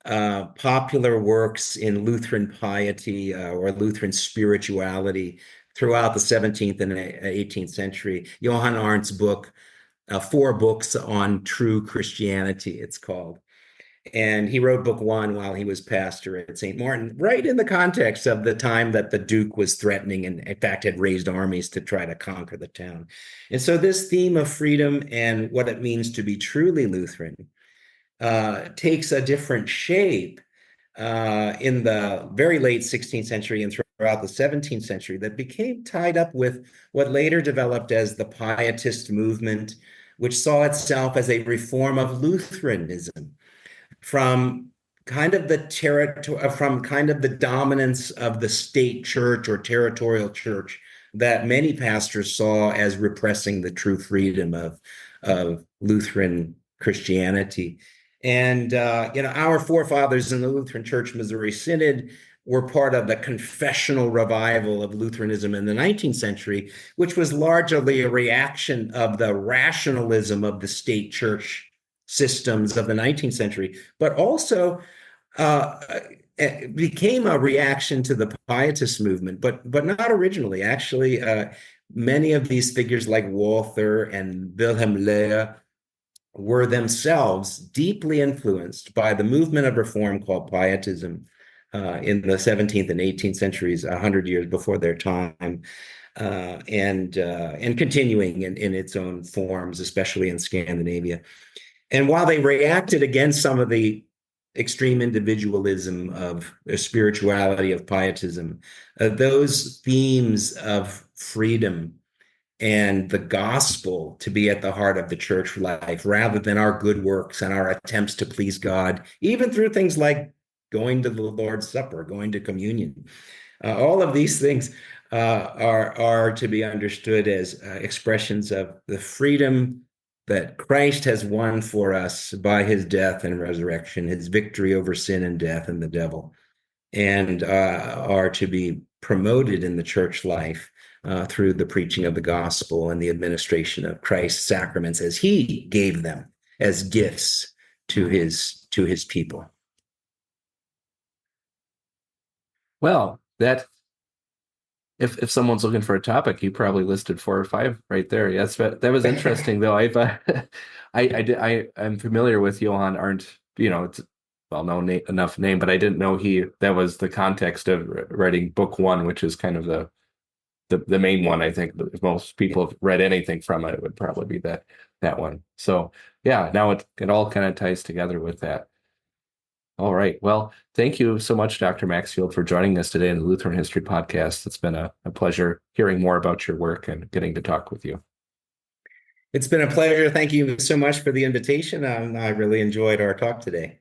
popular works in Lutheran piety or Lutheran spirituality throughout the 17th and 18th century. Johann Arndt's book, 4 books on true Christianity, it's called. And he wrote book 1 while he was pastor at St. Martin, right in the context of the time that the Duke was threatening and, in fact, had raised armies to try to conquer the town. And so this theme of freedom and what it means to be truly Lutheran takes a different shape in the very late 16th century and throughout the 17th century that became tied up with what later developed as the Pietist movement, which saw itself as a reform of Lutheranism from kind of the dominance of the state church or territorial church that many pastors saw as repressing the true freedom of Lutheran Christianity. And our forefathers in the Lutheran Church Missouri Synod were part of the confessional revival of Lutheranism in the 19th century, which was largely a reaction of the rationalism of the state church systems of the 19th century, but also it became a reaction to the Pietist movement, but not originally. Actually, many of these figures like Walther and Wilhelm Löhe were themselves deeply influenced by the movement of reform called Pietism in the 17th and 18th centuries, 100 years before their time, and continuing in its own forms, especially in Scandinavia. And while they reacted against some of the extreme individualism of spirituality of Pietism, those themes of freedom and the gospel to be at the heart of the church life, rather than our good works and our attempts to please God, even through things like going to the Lord's Supper, going to communion. All of these things are to be understood as expressions of the freedom that Christ has won for us by his death and resurrection, his victory over sin and death and the devil, and are to be promoted in the church life through the preaching of the gospel and the administration of Christ's sacraments as he gave them as gifts to his people. Well, that if someone's looking for a topic, you probably listed 4 or 5 right there. Yes, that was interesting though. I'm familiar with Johann Arndt. It's well-known enough name, but I didn't know that was the context of writing book 1, which is kind of the main one. I think if most people have read anything from it, it would probably be that one. So yeah, now it all kind of ties together with that. All right. Well, thank you so much, Dr. Maxfield, for joining us today in the Lutheran History Podcast. It's been a pleasure hearing more about your work and getting to talk with you. It's been a pleasure. Thank you so much for the invitation. I really enjoyed our talk today.